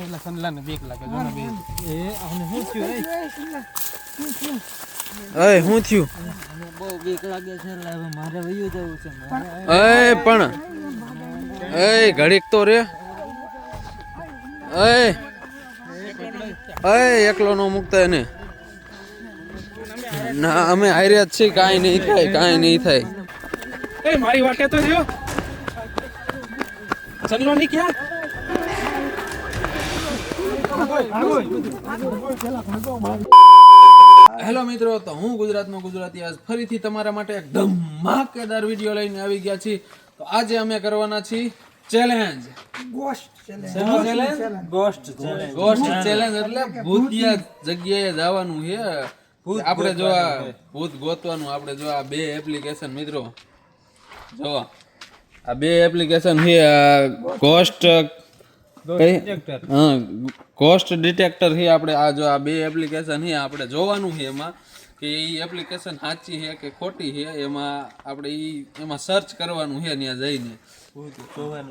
એટલે સનલાને બીક લાગે જો ને બે એ આને શું થયું એ શું થયું બહુ બીક લાગે છે એટલે હવે મારે વયું જવું છે એ પણ એ ઘડીક તો રે એ એકલો નો મુકતા એને ના અમે હાર્યા જ છીએ કાંઈ નહીં થાય એ મારી વાટે તો રહ્યો સનલો ની ક્યાં હેલો મિત્રો, તો હું ગુજરાતમાં ગુજરાતી આજ ફરીથી તમારા માટે એક ધમાકેદાર વિડીયો લઈને આવી ગયા છીએ. તો આજે અમે કરવાના છીએ ચેલેન્જ ગોસ્ટ ચેલેન્જ એટલે ભૂતિયા જગ્યાએ જવાનું છે. આપણે જો આ ભૂત ગોતવાનું, આપણે જો આ બે એપ્લિકેશન મિત્રો જો આ બે એપ્લિકેશન છે ગોસ્ટ ડિટેક્ટર છે. આપણે આ જો આ બે એપ્લિકેશન છે આપણે જોવાનું છે એમાં કે એ એપ્લિકેશન સાચી છે કે ખોટી છે. એમાં આપણે એમાં સર્ચ કરવાનું છે ત્યાં જઈને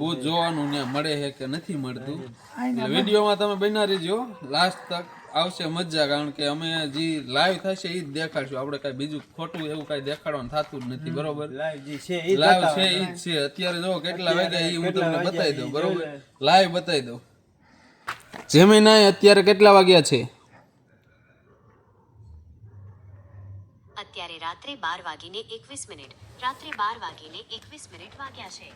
ભૂત જોવાનું ત્યાં મળે છે કે નથી મળતું. એટલે વિડીયોમાં તમે બના રહેજો, લાસ્ટ તક આવશે મજા. કારણ કે અમે જે લાઈવ થશે એ જ દેખાડશું. આપણે કઈ બીજું ખોટું એવું કઈ દેખાડવાનું થતું જ નથી. બરોબર, લાઈવ છે એ જ છે. અત્યારે જો કેટલા વાગ્યા એ હું તમને બતાવી દઉં. બરોબર, લાઈવ બતાવી દઉં. જેમિનાઈ અત્યારે કેટલા વાગ્યા છે? અત્યારે રાત્રે 12:21 રાત્રે 12:21 વાગ્યા છે.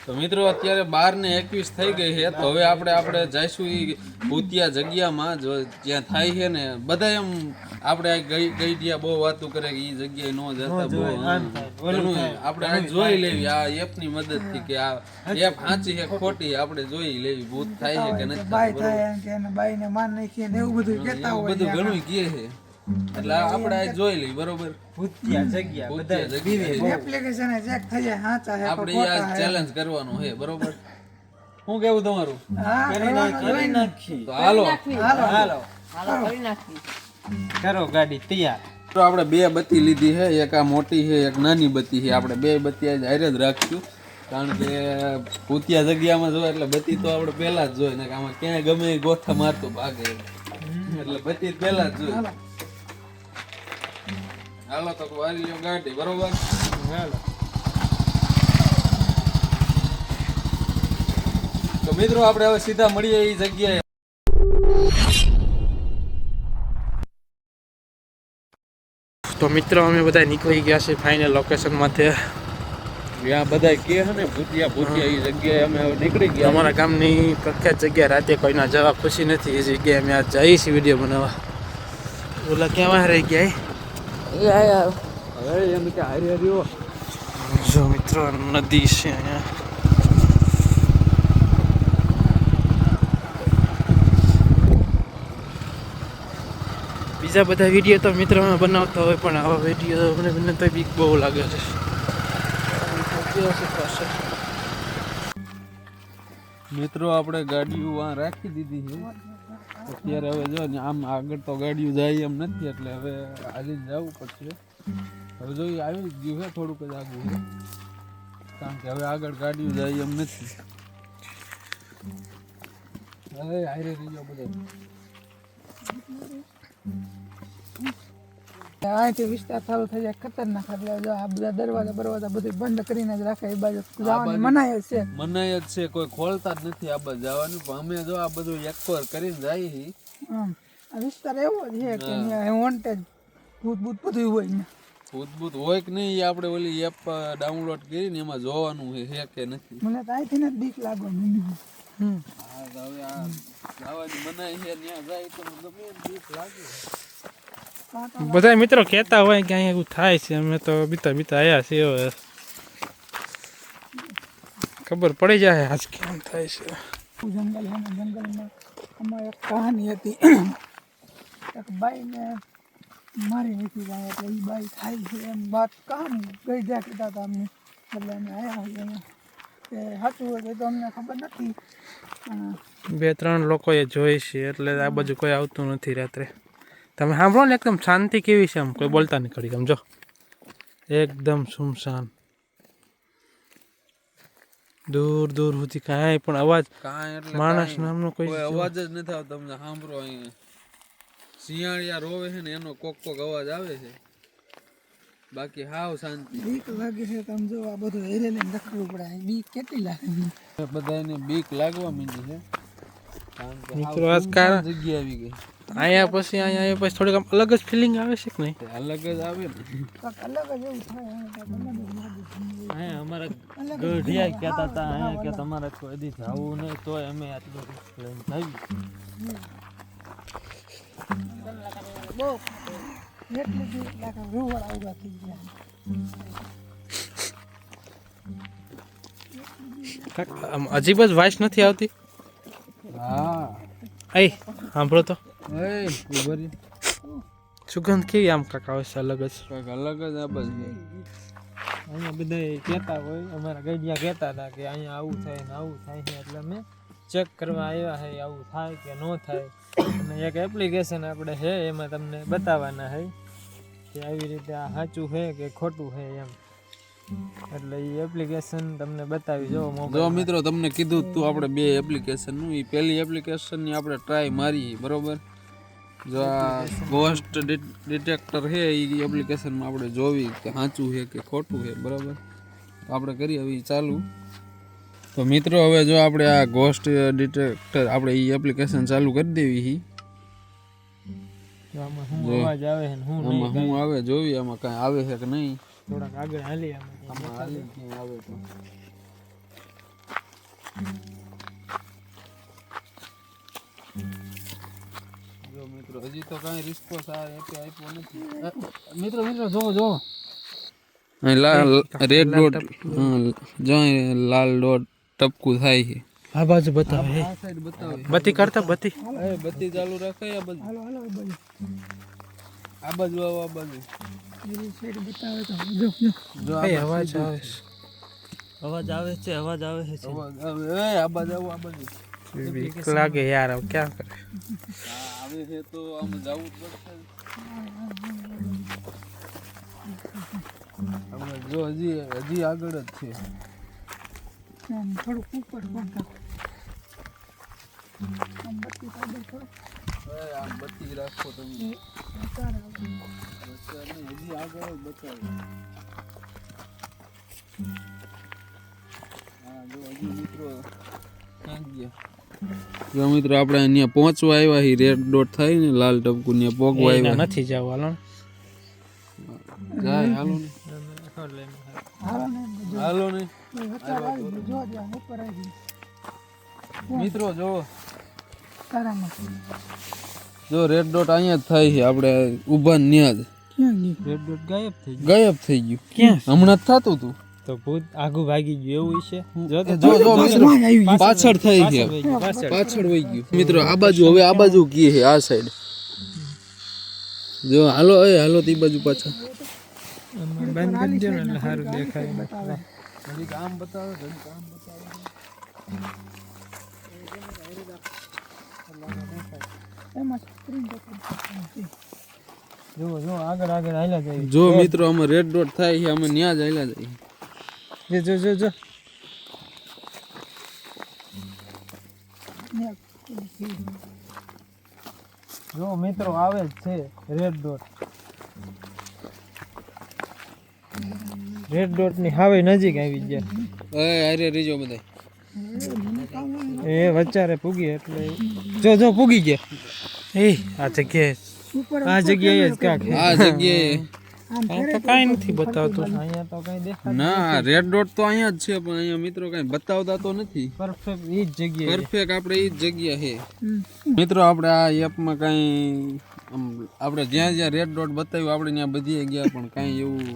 તો મિત્રો અત્યારે 12:21 થઈ ગઈ છે. તો હવે આપણે જઈશું એ ભૂતિયા જગ્યામાં જ્યાં થાય છે ને બધા એમ આપણે ગઈ ગયા બહુ વાતો કરે કે એ જગ્યાએ ન જતા બહુ ઘણું આપણે જોઈ લેવી આ એપની મદદથી કે આ એપ સાચી છે ખોટી આપણે જોઈ લેવી ભૂત થાય છે કે નથી બધું ઘણું કહે છે. એટલે આપણે આ જોઈ લઈ. બરોબર, આપણે આ ચેલેન્જ કરવાનું છે. બરોબર, શું કેવું તમારું? તો હાલો કરો ગાડી તૈયાર. તો આપણે બે બત્તી લીધી છે, એક આ મોટી છે એક નાની બત્તી છે. આપણે બે બત્તી આજ હારે જ રાખશું કારણ કે ભૂતિયા જગ્યામાં જોવે એટલે બત્તી તો આપણે પહેલા જ જોઈએ ને આમાં ક્યાંય ગમે ગોથા મારતો ભાગે એટલે બત્તી પહેલા જ જોઈએ. હાલો તો વારી લ્યો ગાડી. બરોબર, હાલો તો મિત્રો આપણે હવે સીધા મળીએ એ જગ્યાએ. તો મિત્રો અમે બધા નીકળી ગયા છે ફાઇનલ લોકેશનમાંથી. ત્યાં બધા કે છે ને ભૂતિયા એ જગ્યાએ અમે હવે નીકળી ગયા. અમારા ગામની પ્રખ્યાત જગ્યા રાતે કોઈના જવા ખુશી નથી. એ જગ્યાએ અમે આજ જઈએ છીએ વિડીયો બનાવવા. ઓલા ક્યાં રહી ગયા હવે એમ કે હારી હર્યો જો મિત્રો નદી છે અહીંયા. બીજા બધા વિડીયો તો મિત્રો અમે બનાવતા હોય પણ આવા વિડીયો મને તો બીક બહુ લાગે છે. મિત્રો આપણે ગાડીઓ આ રાખી દીધી છે અત્યારે. હવે જો ને આમ આગળ તો ગાડીઓ જાય એમ નથી એટલે હવે હાલી જવું પડશે. હવે જો આવી જ ગયું છે થોડુંક જ આગળ છે કારણ કે હવે આગળ ગાડીઓ જાય એમ નથી. હવે હારે રહી જાવ બધા. અહીંથી વિસ્તાર ચાલુ થઈ જાય ખતરનાક. એટલે જો આ બધા દરવાજા બધું બંધ કરીને જ રાખે. એ બાજુ જવાની મનાય જ છે, કોઈ ખોલતા જ નથી આ બાજુ જવાનું. પણ અમે જો આ બધું એકવાર કરીને જાય છે. આ વિસ્તાર એવો જ છે કે અહીંયા વોન્ટેજ ભૂત બધું હોય ને. ભૂત હોય કે નહીં આપણે ઓલી એપ ડાઉનલોડ કરીને એમાં જોવાનું છે કે નથી. મને તો અહીંથી ને બીક લાગવા માંડી. હવે આ જવાની મનાઈ છે ત્યાં જાય તો ગમે એમ બીક લાગે. બધા મિત્રો કહેતા હોય કે અહીંયા એવું થાય છે. અમે તો બીતા આવ્યા છીએ. હવે ખબર પડી જાય આજ કેમ થાય છે. જંગલમાં આમાં એક કહાની હતી. એક બાઈને મારી નીકળી જાય એટલે એ બાઈ થાય છે એમ વાત કહાની ગઈ જ્યાં કહેતા હતા અમને. એટલે અમે આવ્યા હોય અહીંયા કે સાચું હોય તો અમને ખબર નથી. 2-3 લોકોએ જોઈ છે એટલે આ બાજુ કોઈ આવતું નથી રાત્રે. તમે સાંભળો ને એકદમ શાંતિ કેવી છે. આમ કોઈ બોલતા નહીં ખડી. આમ જો એકદમ સુમસાન. દૂર દૂર સુધી કાંઈ પણ અવાજ કાંઈ એટલે માણસ કાંઈ. નામનો કોઈ કોઈ અવાજ જ નથી આવતો. તમને સાંભળો અહીંયા શિયાળિયા રોવે છે ને એનો કોક કોક અવાજ આવે છે, બાકી હાવ શાંતિ. બીક લાગે છે તમે જો આ બધું હેરે લઈને રખડવું પડે અહીં બીક કેટલી લાગે બધાને બીક લાગવા માંડી છે, કારણ કે મિત્રો હાવ આજ કારણ સુનસાન જગ્યા આવી ગઈ. અહીંયા પછી થોડીક આમ અલગ જ ફિલિંગ આવે છે કે નહીં? તે અલગ જ આવે ને. કાંઈક અલગ જ એવું થાય અહીં કાંઈક અલગ જ લાગે છે. અહીંયા અમારા અલગ જ ગઢિયા કહેતા હતા અહીંયા કે તમારે કોઈ દી જવું નહીં તોય અમે આટલું risk લઈને જઈએ. બહુ એટલી બીક લાગે રોવાળા ઉભા થઈ ગયા કાંઈક આમ અજીબ જ વાઇસ નથી આવતી. હા આઈ સાંભળો તો એ ઉભો રહી. સુગંધ કેવી આમ કાંક આવે છે અલગ જ. કંઈક અલગ જ આવાજ છે. અહીંયા બધા કહેતા હોય અમારા ગઢિયા કહેતા હતા કે અહીંયા આવું થાય ને આવું થાય છે એટલે અમે ચેક કરવા આવ્યા છે આવું થાય કે ન થાય. અને એક એપ્લિકેશન આપણે છે એમાં તમને બતાવવાના છે કે આવી રીતે આ સાચું છે કે ખોટું છે એમ. એટલે એ એપ્લિકેશન તમને બતાવી જો જો મોબાઈલ. મિત્રો તમને કીધું તું આપણે બે એપ્લિકેશનનું, એ પહેલી એપ્લિકેશનની આપણે ટ્રાય મારી બરોબર. જો આ ગોસ્ટ ડિટેક્ટર છે એ એપ્લિકેશનમાં આપણે જોવી કે સાચું છે કે ખોટું છે બરાબર. તો આપણે કરીએ હવે ચાલુ. તો મિત્રો હવે જો આપણે આ ગોસ્ટ ડિટેક્ટર આપણે એ એપ્લિકેશન ચાલુ કરી દેવી. આમાં શું અવાજ આવે છે ને શું આમાં નહીં. શું આવે જોવી, આમાં કાંઈ આવે છે કે નહીં. થોડાક આગળ હાલી આમાં હાલી ક્યાંય આવે તો જો મિત્રો હજી તો કાંઈ રિસ્પોન્સ આપ્યો નથી. મિત્રો મિત્રો જો જો લાલ રેડ ડોટ જો અહીં લાલ ડોટ ટપકું થાય છે. આ બાજુ બતાવે આ સાઈડ બતાવે. બત્તી કરતા બત્તી. એ બત્તી ચાલુ રાખે આ બાજુ. હાલો હાલો ભાઈ આ બાજુ આવો, આ બાજુ એની સાઈડ બતાવે તો જો જો જો આ કઈ બાજુ. અવાજ આવે છે? અવાજ આવે છે અવાજ આવે. એ આ બાજુ આવો, આ બાજુ બીક લાગે યાર, હવે ક્યાં કરે. હા, આવે છે તો આમ જવું જ પડશે. હવે જો હજી આગળ જ છે. આમ થોડુંક ઉપર પણ કાપ આમ બત્તી કાઢો થોડુંક આમ બત્તી રાખો તમે. વિચાર આવે હજી આગળ જ બતાવે. હા જો હજી મિત્રો ક્યાં ગયા? જો મિત્રો આપણે અહીંયા પહોંચવા આવ્યા છીએ. રેડ ડોટ થાય ને લાલ ટપકું ત્યાં પોગવા આવ્યા. નથી જવું, હાલો ને. જાય હાલો ને, હાલો ને જો હાલો ને વિચાર આવી ગયો જો ત્યાં ઉપર આવી ગયું મિત્રો જો તારામાં જો રેડ ડોટ અહીંયા જ થાય છે. આપણે ઊભા ને ત્યાં જ ક્યાં ગયું રેડ ડોટ ગાયબ થઈ ગાયબ થઈ ગયું. ક્યાં? હમણાં જ થતું હતું. તો ભૂત આગું ભાગી ગયું એવું છે. જો તો જો જો મિત્રો આવી ગયું પાછળ થઈ છે. પાછળ પાછળ વહી ગયું. મિત્રો આ બાજુ હવે આ બાજુ કી છે આ સાઈડ. જો હાલો એ હાલો તે બાજુ પાછા. બંધ કરી દો ને એટલે સારું દેખાય. ઘડીક આમ બતાવે, ઘડીક આમ બતાવે. એમાં સ્ક્રીન દેખાય જો જો આગળ આગળ હાલ્યા જાય. જો મિત્રો અમે રેડ ડોટ થાય છે, અમે ન્યા જ હાલ્યા જઈએ. જો જો જો જો જો મિત્રો આવે જ છે રેડ ડોટ. રેડ ડોટ ની હાવે નજીક આવી ગયા. અરે રીજો બધા. એ વચારે પૂગી એટલે જો જો પૂગી ગયા. એ આ જગ્યાએ ઉપર આ જગ્યાએ જ કાંક આ જગ્યાએ કાંઈ તો કાંઈ નથી બતાવતું. અહીંયા તો કઈ દેખાય ના રેડ ડોટ તો અહીંયા જ છે, પણ અહીંયા મિત્રો કઈ બતાવતા તો નથી. પરફેક્ટ ઈ જ જગ્યાએ. પરફેક્ટ આપણે એ જ જગ્યા છે. મિત્રો આપણે આ એપમાં કાંઈ આપણે જ્યાં જ્યાં રેડ ડોટ બતાવ્યું આપણે ત્યાં બધીએ ગયા, પણ કાંઈ એવું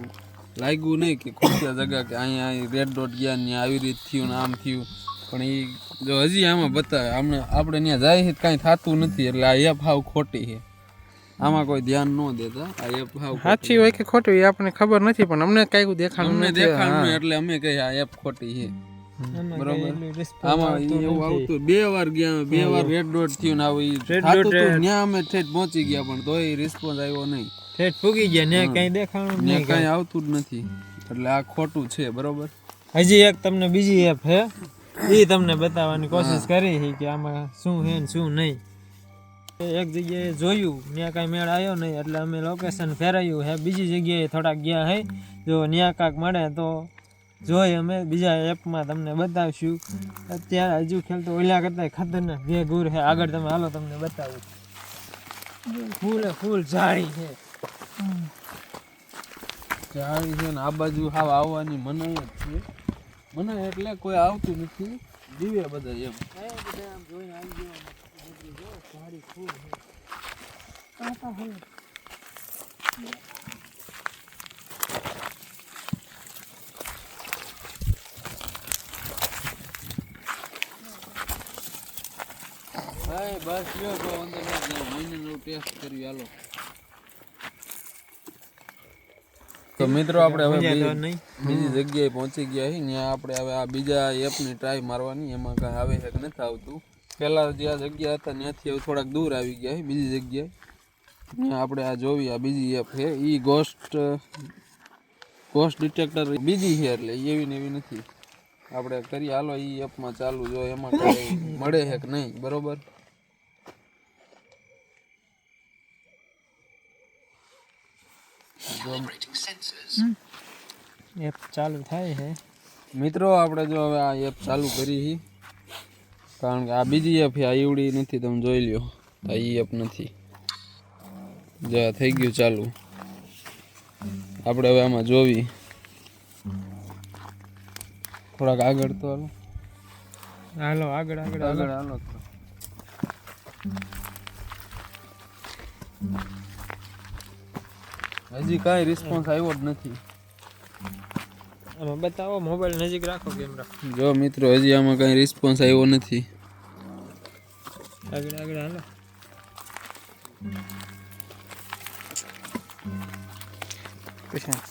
લાગ્યું નહીં કે ખોટી જગ્યા કે અહીંયા રેડ ડોટ ગયા ને આવી રીતે થયું ને આમ થયું. પણ એ જો હજી આમાં બતાવે આપણે ત્યાં જાય છે કાંઈ થતું નથી. એટલે આ એપ હાવ ખોટી છે. આમાં કોઈ ધ્યાન ન દેતા. આ એપ હાવ સાચી હોય કે ખોટી હોય આપણને ખબર નથી, પણ અમને કાંઈ દેખાણું અમને નથી. દેખાડું નહીં એટલે અમે કહીએ આ એપ ખોટી છે. આમાં બરોબર. કઈ એટલું response આમાં આવતું એવું નથી. આવતું 2 વાર ગયા, 2 વાર રેડ ડોટ થયું ને આવું Red થતું dot હતું. ત્યાં અમે ઠેઠ પહોંચી ગયા, પણ તોય રિસ્પોન્સ આવ્યો નહીં. ઠેઠ પૂગી ગયા ને કઈ દેખાણું ત્યાં નહીં. કાંઈ આવતું જ નથી. એટલે આ ખોટું છે બરોબર. હજી એક તમને બીજી એપ છે એ તમને બતાવવાની કોશિશ કરી છે કે આમાં શું છે ને શું નહીં. એક જગ્યાએ જોયું ત્યાં કાંઈ મેળ આવ્યો નહીં એટલે અમે લોકેશન ફેરવ્યું છે, બીજી જગ્યાએ થોડાક ગયા છે. જો ત્યાં કાંક મળે તો જોઈ અમે બીજા એપમાં તમને બતાવશું. અત્યારે હજુ ખેલ તો ઓલા કરતા ખતરનાક જે ગુર છે. આગળ તમે હાલો તમને બતાવું. ફૂલ ઝાડી છે. જાળી છે ને આ બાજુ હાવ આવવાની મનાય જ છે. મનાય એટલે કોઈ આવતું નથી, જીવે બધા એમ. ભાઈ બસ લ્યો તો અંદર મહિનાનો ટેસ્ટ કરી હાલો. તો મિત્રો આપણે હવે બીજી જગ્યાએ પહોંચી ગયા છીએ. ત્યાં આપણે હવે આ બીજા એપની ટ્રાય મારવાની, એમાં કાંઈ આવે છે કે નથી આવતું. પહેલાં જ્યાં જગ્યા હતા ત્યાંથી હવે થોડાક દૂર આવી ગયા છે બીજી જગ્યાએ. ત્યાં આપણે આ જોવી, આ બીજી એપ છે એ ગોસ્ટ ડિટેક્ટર બીજી છે, એટલે એવી ને એવી નથી. આપણે કરીએ હાલો એ એપમાં ચાલુ, જો એમાં કાંઈ મળે છે કે નહીં. બરોબર, એપ ચાલુ થાય છે મિત્રો. આપણે જો હવે આ એપ ચાલુ કરી છે, કારણ કે આ બીજી એપ છે, આ ઈવડી નથી. તમે જોઈ લ્યો, આ એ એપ નથી. જો થઈ ગયું ચાલુ. આપણે હવે આમાં જોવી, થોડાક આગળ તો હાલો આગળ હાલો. હજી કાંઈ રિસ્પોન્સ આવ્યો જ નથી. આમાં બતાવો, મોબાઈલ નજીક રાખો કેમેરા. જો મિત્રો હજી આમાં કાંઈ રિસ્પોન્સ આવ્યો નથી. આગળ હાલો.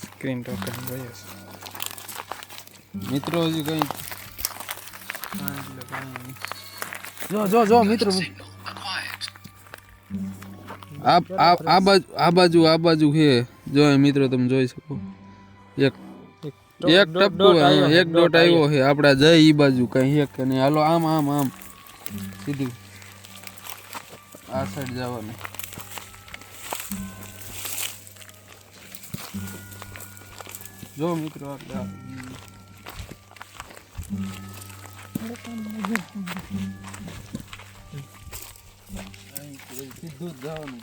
સ્ક્રીન ટોકન જોઈએ મિત્રો હજી કઈ જો મિત્રો આ બાજુ છે. જો મિત્રો તમે જોઈ શકો, એક ટપકો એક ડોટ આવ્યો છે. આપડા જય ઈ બાજુ કઈ એક કે નહીં. હાલો આમ સીધું આ સાઈડ જવાનું. જો મિત્રો સીધું જ જવાનું.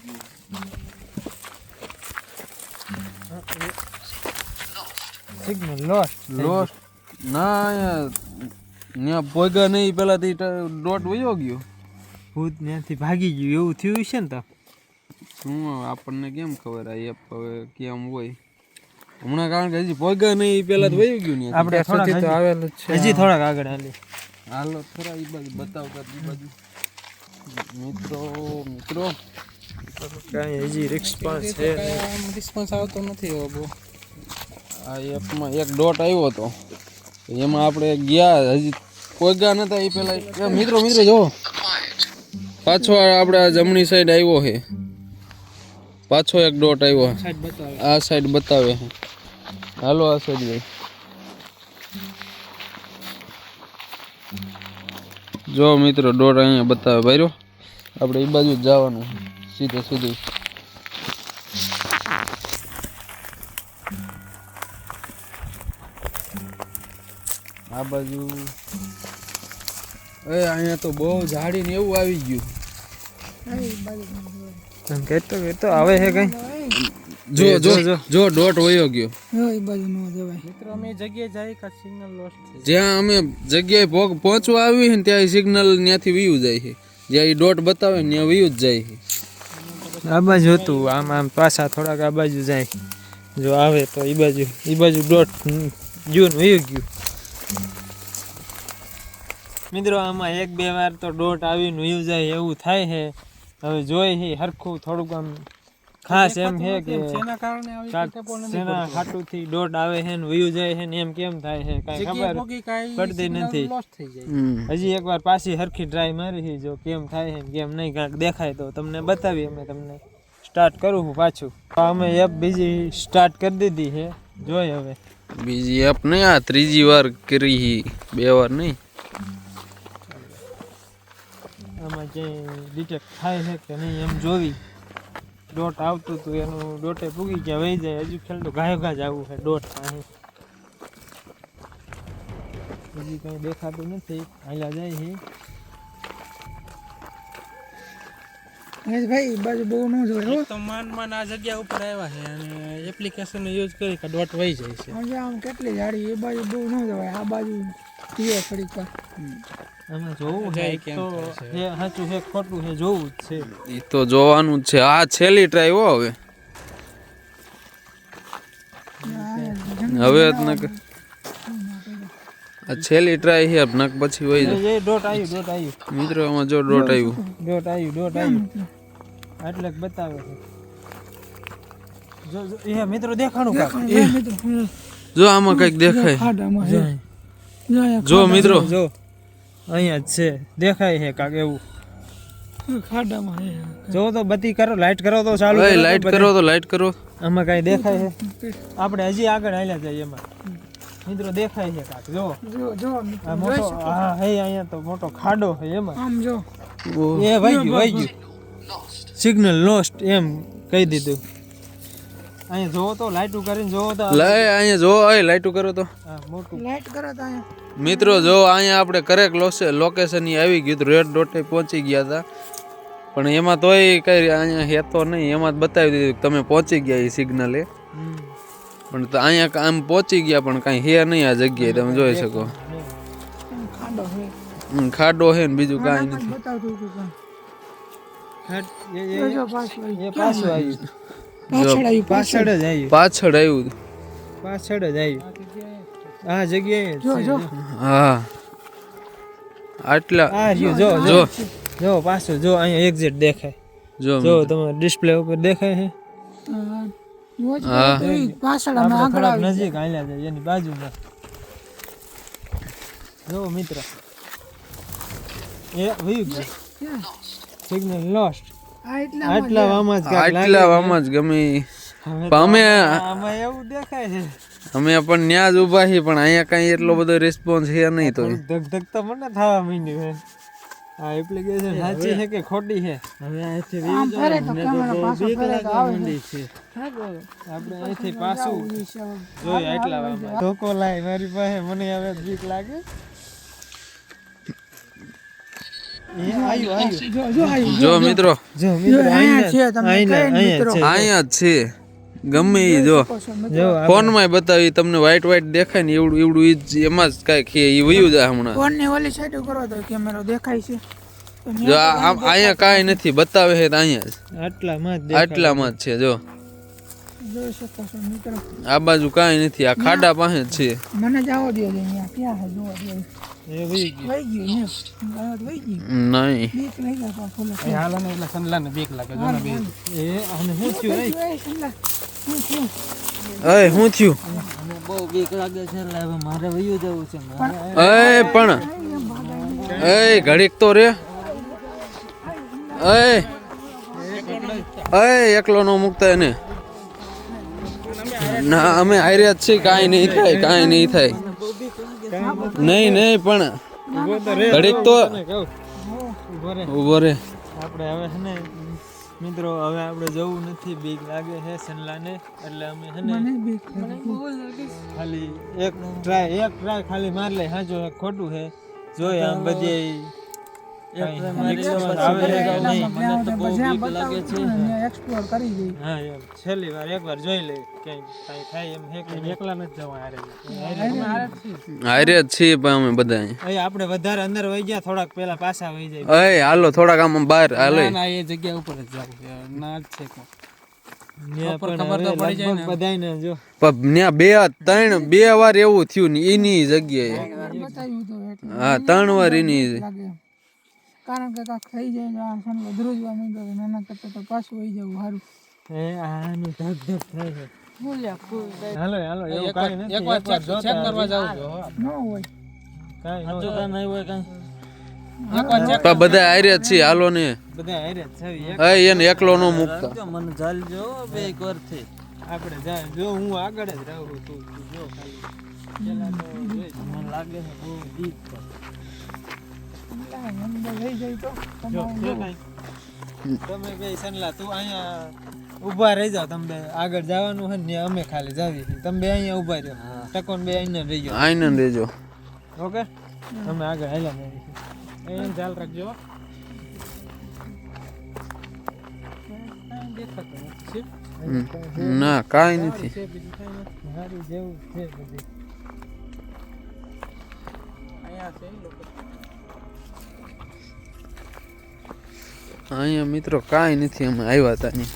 સિગ્નલ લોસ્ટ ના ત્યાં પોગા નહીં, પેલાથી ડોટ વયો ગયો. ભૂત ત્યાંથી ભાગી ગયું એવું થયું છે ને. તો શું આપણને કેમ ખબર આ એપ હવે કેમ હોય હમણાં, કારણ કે હજી પોગા નહીં, પેલા તો વયું ગયું. આપણે થોડાક તો આવેલું છે, હજી થોડાક આગળ હાલી હાલો થોડા એ બાજુ બતાવતા એ બાજુ. મિત્રો કાંઈ હજી રિસ્પોન્સ છે, રિસ્પોન્સ આવતો નથી. હવે આ એપમાં એક ડોટ આવ્યો હતો, એમાં આપણે ગયા, હજી પોગા નતા એ પેલા. મિત્રો જો પાછો આપણે આ જમણી સાઈડ આવ્યો છે, પાછો એક ડોટ આવ્યો. આ સાઈડ બતાવે છે. હાલો આ સાઈડ ભાઈ. જો મિત્રો ડોટ અહીંયા બતાવે ભાઈરો. આપણે એ બાજુ જવાનું સીધું. આ બાજુ અહીંયા તો બહુ ઝાડી ને એવું આવી ગયું. કહેતો આવે છે કઈ. જો ડોટ વયો ગયો. એ બાજુ નો જવાય. મિત્રો અમે જગ્યાએ જાય કે સિગ્નલ લોસ્ટ થઈ જ્યાં અમે જગ્યાએ પહોંચવા આવી છે ને ત્યાં સિગ્નલ ત્યાંથી વયું જાય છે. જ્યાં એ ડોટ બતાવે ને ત્યાં વયું જ જાય છે. આ બાજુ હતું, આમ પાછા થોડાક આ બાજુ જાય. જો આવે તો એ બાજુ ડોટ ગયું વયું ગયું. મિત્રો આમાં 1-2 વાર તો ડોટ આવીને વયું જાય એવું થાય છે. હવે જોઈ હરખું થોડુંક આમ ખાસ એમ છે કે શેના હાટુથી ડોટ આવે છે ને વયું જાય છે ને એમ કેમ થાય છે કાંઈ ખબર પડતી નથી. હજી એકવાર પાછી હરખી ટ્રાય મારી છે, જો કેમ થાય છે કેમ નહીં કાંઈક દેખાય તો તમને બતાવી. અમે તમને સ્ટાર્ટ કરું છું પાછું. અમે એપ બીજી સ્ટાર્ટ કરી દીધી છે, જોઈ હવે બીજી એપ નહીં, આ ત્રીજી વાર કરી હી, 2 વાર નહીં. આમાં ક્યાંય ડિટેક્ટ થાય છે કે નહીં એમ જોવી. ડોટ આવતું હતું એનું ડોટે પૂગી ગયા વહી જાય. હજુ ખેલ તો ગાયો ઘા જ આવું છે ડોટ પાસે. હજી કંઈ દેખાતું નથી. હાલ્યા જાય છે. ભાઈ બાજુ બહુ ન જોડે હો. તો માન આ જગ્યા ઉપર આવ્યા છે અને એપ્લિકેશનનો યુઝ કરી કે ડોટ વહી જાય છે. સમજે આમ કેટલી જાડી એ બાજુ બહુ ન જવાય. આ બાજુ પીએ થોડીક વાર. આમાં જોવું છે તો એ સાચું છે ખોટું છે જોવું જ છે. એ તો જોવાનું જ છે. આ છેલ્લી ટ્રાય હો હવે. હવે જ નક આ છેલ્લી ટ્રાય છે નક પછી વહી જાય. એ ડોટ આવ્યું. મિત્રો આમાં જો ડોટ આવ્યું. ડોટ આવ્યું. એટલે જ બતાવે છે. જો એ મિત્રો દેખાણું કાક. જો આમાં કઈક દેખાય. ખાડામાં છે. જો મિત્રો જો અહીંયા જ છે દેખાય છે કાક એવું. ખાડામાં છે. જો તો બત્તી કરો લાઈટ કરો તો ચાલુ ઓય કરો તો લાઈટ બત્તી. કરો તો લાઈટ કરો. આમાં કાંઈ દેખાય છે આપણે હજી આગળ હાલ્યા જાય એમાં મિત્રો દેખાય છે કાક જો જો આ મોટો હા હે અહીંયા તો મોટો ખાડો છે એમાં આમ જો એ વહી ગયું સિગ્નલ લોસ્ટ એમ કહી દીધું. અહીંયા જોવો તો લાઈટું કરીને જોવો તો લાય અહીંયા જો ઓય લાઈટ કરો તો. હા મોટું લાઈટ કરો તો અહીંયા મિત્રો જો અહીંયા આપણે કરેક્ટ લોકેશન આવી ગયું. રેડ ડોટે પહોંચી ગયા હતા પણ એમાં તોય કઈ અહીંયા હેતો નહીં. એમાં જ બતાવી દીધું કે તમે પહોંચી ગયા એ સિગ્નલે. પણ તો અહીંયા આમ પહોંચી ગયા પણ કાંઈ હે નહીં આ જગ્યાએ. તમે જોઈ શકો ખાડો છે. ખાડો હે ને બીજું કાંઈ નથી. બતાવતું હતું કાંઈ. જો પાછું આવ્યું પાછળ આવ્યું પાછળ જ આવ્યું પાછળ આવ્યું. પાછળ જ આવ્યું આ જગ્યાએ જો હા આટલા આ રહ્યું જો જો જો પાછું જો અહીંયા એક્ઝેક્ટ દેખાય જો જો તમે ડિસ્પ્લે ઉપર દેખાય છે હા પાછળ અમે આપણે આગળ થોડાક આવી નજીક હાલ્યા જાય એની બાજુમાં જો મિત્ર એ વયું ગયું સિગ્નલ લોસ્ટ આટલા વામાં જ કાંઈક લાગે આટલા વામાં જ ગમે ઈ. હવે પણ અમે આમાં એવું દેખાય છે અમે પણ ન્યા જ ઊભા છીએ પણ અહીંયા કાંઈ એટલો બધો રિસ્પોન્સ છે નહીં તો. ધક ધક તો મને થવા માંડ્યું છે આ એપ્લિકેશન સાચી છે કે ખોટી છે હવે અહીંથી આમ ફરે તો કેમેરા પાછો ફરે તો આવે છે. આપણે અહીંથી પાછું જોઈએ આટલા વામાં ધોકો લાય મારી પાસે મને હવે બીક લાગે એ આવ્યું જો આવ્યું જો મિત્રો જો મિત્રો અહીંયા છે તમે અહીંયા કઈ છે અહીંયા જ છે ગમે ઈ જો જો ફોનમાં બતાવી તમને વ્હાઈટ વ્હાઈટ દેખાય ને એવડું એવડું ઈ જ એમાં જ કાંઈક છે ઈ વયું જાય હમણાં. ફોન ની ઓલી સાઈડ કરો તો કેમેરો દેખાય છે તો મેં જો અહીંયા કાંઈ નથી બતાવે છે તો અહીંયા જ આટલામાં જ આટલામાં જ છે. જો જોઈ શકો છો મિત્રો. આ બાજુ કાંઈ નથી. આ ખાડા પાસે જ છે. મને જવા દો અહીંયા ક્યાં છે જોવા દો એ વહી ગયું વહી ગયું ને ગાયત વહી ગયું નહીં બીક લઈ ગયા પણ ફૂલ હાલો ને એટલે સંદલાને બીક લાગે જો ને બે એ અને શું થયું એ અય શું થયું? બહુ બીક લાગે છે એટલે હવે મારે વયું જવું છે અય પણ અય ઘડીક તો રે. અય એકલો નો મુકતા એને. ના અમે હાર્યા જ છીએ. કાંઈ નહીં થાય કાંઈ નહીં થાય. નહીં પણ ઘડીક તો ઉભો રે. આપણે હવે છે ને મિત્રો હવે આપણે જવું નથી બીક લાગે છે સનલાને એટલે અમે છે ને ખાલી એક ટ્રાય ખાલી માર લે હાજો ખોટું છે જોઈ આમ બધી એક્સપ્લોર કરી ગઈ હા એમ છેલ્લી વાર એકવાર જોઈ લે કઈ થાય એમ હે કે એકલા નથી જવા હારે જ છીએ પણ અમે બધા અહીં આપણે વધારે અંદર વહી ગયા થોડાક પેલા પાછા વહી જાય અય હાલો થોડાક આમ બહાર હાલે. એ જગ્યા ઉપર જ જાવ ના છે ખબર તો પડી જાય ને બધાયને જો પણ ન્યા બે વાર એવું થયું ને એની જગ્યાએ. બતાવ્યું તો એટલે હા 3 વાર એની. લાગે કારણ કે કાંક થઈ જાય તો આ સનલો ધ્રુજવા માંડ્યો નાના કરતા તો પાછું વહી જવું સારું એ આનું ધક ધક થાય છે ફૂલ્યા ફૂલ હાલો એવું કાઈ નથી એકવાર ચેક કરવા જાવ ન હોય કાઈ નહીં હોય કાઈ પણ બધા હારે જ છીએ હાલો ને. બધા હારે છે અય એને એકલો નો મુકતા. મને ચાલ જો બે એકવાર થી આપણે જાય જો હું આગળ જ રહું તું જો ખાલી પેલા તો મને લાગે છે બહુ દીપ પર અંદર લઈ જાય તો જો તમે બે સનલા તું અહીંયા ઊભા રહી જાવ તમે બે આગળ જવાનું છે ને અમે ખાલી જાવી તમે બે અહીંયા ઊભા રહ્યો ટકોન બે અહીંયા રહી જાવ આનંદ રહેજો. ઓકે તમે આગળ હાલા જઈએ અહીં ચાલ રાખજો દેખાતું નથી ના કાંઈ નથી. છે બીજું કાંઈ નથી મારી જેવું છે બધી અહીંયા છે ઈ લોકો અહીંયા મિત્રો કાંઈ નથી, અમે આવ્યા હતા અહીંયા.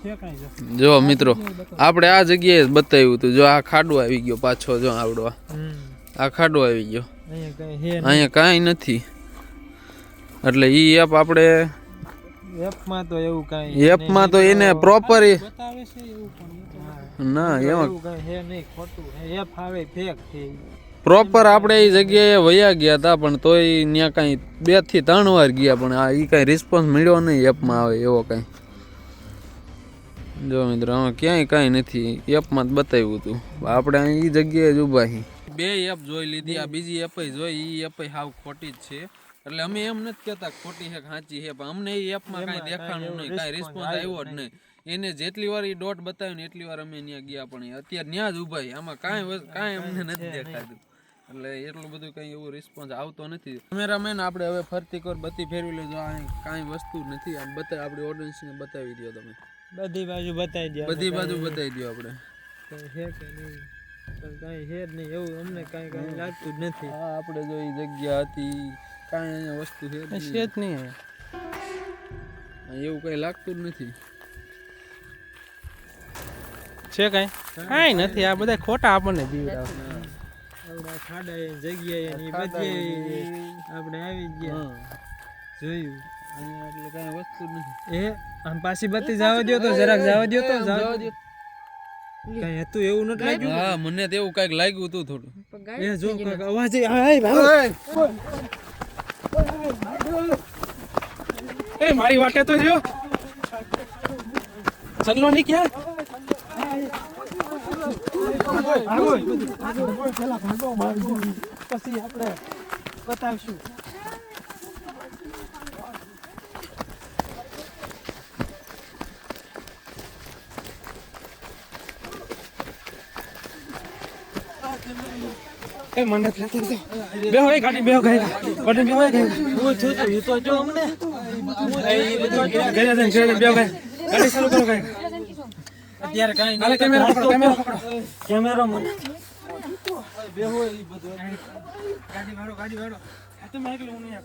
છે કાંઈ જો જો મિત્રો આપણે આ જગ્યાએ જ બતાવ્યું હતું. જો આ ખાડો આવી ગયો પાછો, જો આવડવા આ ખાડો આવી ગયો. અહીંયા કાંઈ હે અહીંયા કાંઈ નથી. એટલે ઈ એપ આપણે એપમાં તો એવું કાંઈ એપમાં તો એને પ્રોપર બતાવે છે એવું પણ ના એમાં એવું કાંઈ હે નહીં ખોટું એપ આવે ફેક છે પ્રોપર આપણે એ જગ્યાએ વયા ગયા હતા, પણ તોય ત્યાં કાંઈ 2 થી 3 વાર ગયા, પણ આ ઈ કાંઈ રિસ્પોન્સ મળ્યો નહીં એપમાં આવે એવો કાંઈ. જો મિત્રો આમાં ક્યાંય કાંઈ નથી, એપમાં જ બતાવ્યું હતું. આપણે અહીં એ જગ્યાએ જ ઊભા છીએ. 2 એપ જોઈ લીધી, આ બીજી એપ જોઈ, એ એપ હાવ ખોટી જ છે. એટલે અમે એમ નથી કહેતા ખોટી છે કે સાચી છે, પણ અમને એ એપમાં કાંઈ દેખાણું નહીં, કાંઈ રિસ્પોન્સ આવ્યો જ નહીં. એને જેટલી વાર એ ડોટ બતાવ્યો ને એટલી વાર અમે ત્યાં ગયા, પણ અત્યારે ત્યાં જ ઊભા છીએ. આમાં કાંઈ અમને નથી દેખાતું. એટલે એટલું બધું કંઈ એવું રિસ્પોન્સ આવતો નથી. કેમેરામેન આપણે હવે ફરતી કોર બત્તી ફેરવી લેજો. આ કાંઈ વસ્તુ નથી, આમ આપણી ઓડિયન્સને બતાવી દો તમે. બધી બાજુ બતાવી દે બધી બાજુ બતાવી દો આપણે. કાંઈ છે કે નહીં પણ કાંઈ છે જ નહીં એવું અમને કાંઈ લાગતું જ નથી હા આપણે જો એ જગ્યા હતી, કાંઈ અહીંયા વસ્તુ છે જ નહીં. એવું કંઈ લાગતું જ નથી. છે કાંઈ કાંઈ નથી, આ બધા ખોટા આપણને જીવડાવે. આપણા ખાડા એ જગ્યાએ ને એ બધી આપણે આવી ગયા જોયું અહીંયા એટલે કાંઈ વસ્તુ જ નથી. એ આમ પાછી બત્તી જવા દો તો જરાક જવા દો તો જવા દો કાંઈ હતું એવું નથી લાગ્યું હા મને તો એવું કાંઈક લાગ્યું હતું થોડું. એ જો કાંઈક અવાજ ભાઈ એ મારી વાટે તો જો ચલ્લો નહીં ક્યાં પછી આપણે બતાવશું એ મને બેહો એ ગાડી બેહો ગાડી ગાડી બેહો હું છું તો એ તો જો અમને ગાડી બેહો ગાડી ચાલુ કરો ગાડી અત્યારે કાંઈ હાલે કેમેરા પકડો કેમેરો મને બેહો એ બધું ગાડી વાળો તમે એકલો હું નહીં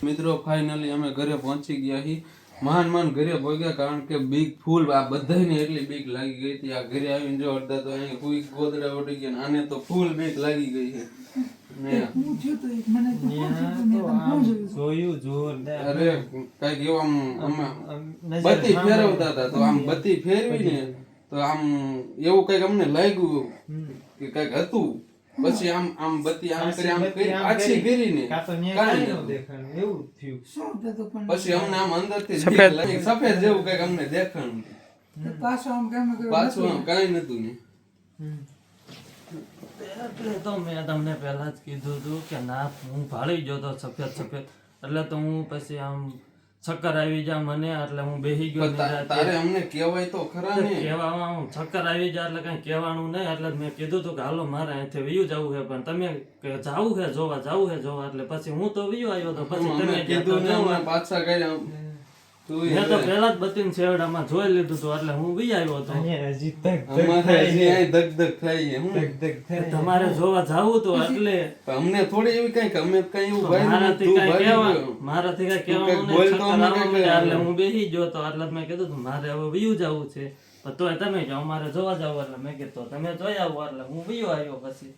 મિત્રો ફાઇનલી અમે ઘરે પહોંચી ગયા છીએ. માન ઘરે પહોંચ્યા, કારણ કે બીક ફૂલ આ બધાને એટલી બીક લાગી ગઈ હતી. આ ઘરે આવીને જો અડધા તો અહીં કોઈ ગોદડા ઉડી ગયા, આને તો ફૂલ બીક લાગી ગઈ છે. ને જોયું જોરદાર અરે કઈક એવું આમ બત્તી ફેરવતા હતા, તો આમ બત્તી ફેરવીને તો આમ એવું કઈક અમને લાગ્યું કે કઈક હતું. પછી આમ બત્તી આમ કરી પાછી ફેરીને કાંઈ નહોતું. એવું થયું પછી અમને આમ અંદરથી સફેદ જેવું કઈક અમને દેખાણું. પાછું આમ કાંઈ નતું ને. એટલે તો મેં તમને પહેલા જ કીધું હતું કે ના હું ભાળી ગયો તો સફેદ એટલે તો હું પછી આમ ચક્કર આવી જા મને, એટલે હું બેસી ગયો. તારે અમને કહેવાય તો ખરા ને. કહેવામાં ચક્કર આવી જાય એટલે કઈ કહેવાનું નહીં, એટલે મેં કીધું હતું કે હાલો મારે અહીંથી વયું જવું છે, પણ તમે જાવું છે જોવા એટલે પછી હું તો વયું આવ્યો તો પછી તમે કીધું ને પાછા કઈ મેં તો પહેલા જ બત્તીને શેરડામાં જોઈ લીધું હતું, એટલે હું વઈ આવ્યો હતો. ધક થાય છે. તમારે જોવા જાવું હતું એટલે અમને થોડી એવી કઈ અમે કઈ એવું મારાથી કઈ કહેવાનું નહીં, એટલે હું બેસી ગયો તો, એટલે મેં કીધું હતું મારે હવે વયું જવું છે, પણ તોય તમે જાઓ મારે જોવા જાવ, એટલે મેં કીધું તમે જોઈ આવો, એટલે હું વયો આવ્યો. પછી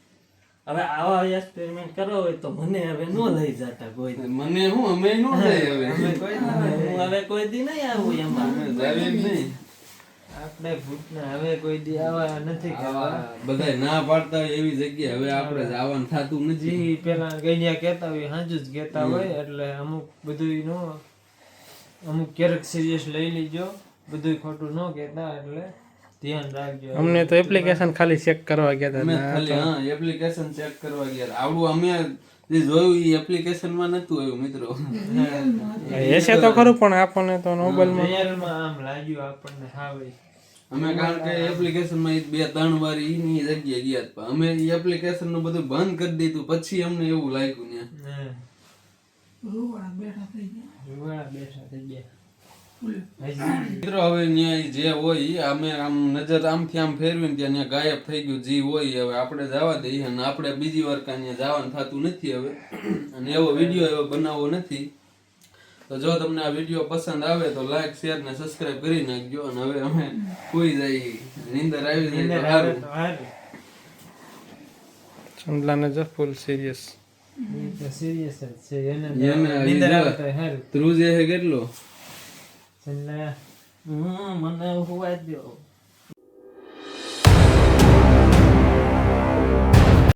હવે આવા એક્સપેરિમેન્ટ કરવો હોય તો મને હવે ન લઈ જતા કોઈ, મને હું અમે નો જાય હવે હું હવે કોઈ દી નહીં આવું એમાં. જાવી નહીં. આપણે ભૂતના હવે કોઈ દી આવા નથી કહેવા. બધા ના પાડતા હોય એવી જગ્યાએ હવે આપણે જવાનું થતું નથી. જી પેલા ગઈડિયા કહેતા હોય હાજુ જ કહેતા હોય એટલે અમુક બધું નો અમુક ક્યારેક સિરિયસ લઈ લીજો, બધું ખોટું ન કહેતા એટલે ધ્યાન રાખજો. અમને તો એપ્લિકેશન ખાલી ચેક કરવા ગયા અમે હતા. ખાલી એપ્લિકેશન ચેક કરવા ગયા. આવડું અમે જે જોયું એ એપ્લિકેશન માં નતું આવ્યું મિત્રો. એસે તો ખરું પણ આપણને તો મોબાઈલમાં રિયલમાં આમ લાગ્યું આપણને હાવે. અમે કારણ કે એપ્લિકેશન માં 2-3 વાર ઈની જગ્યાએ ગયા હતા. અમે એ એપ્લિકેશન નું બધું બંધ કરી દીધું પછી અમને એવું લાગ્યું ને રૂવાડા બેઠા થઈ ગયા. રૂવાડા બેઠા થઈ ગયા. મિત્રો હવે ન્યાય જે હોય ઈ અમે આમ નજર આમથી આમ ફેરવીને ત્યાં ન્યા ગાયબ થઈ ગયું જે હોય હવે આપણે જવા દઈએ અને આપણે બીજી વાર કાંઈ જવાનું થતું નથી હવે અને એવો વિડીયો એવો બનાવવો નથી. તો જો તમને આ વિડીયો પસંદ આવે તો લાઈક શેર ને સબસ્ક્રાઇબ કરી નાખજો અને હવે અમે સુઈ જઈએ. નીંદર આવી જાય તો સારું. ચંદલાને જો ફૂલ સિરિયસ. સિરિયસ જ છે એને એને નીંદર આવે તો સારું. ધ્રુજે હે કેટલો છેલ્લે મને હોવા દો.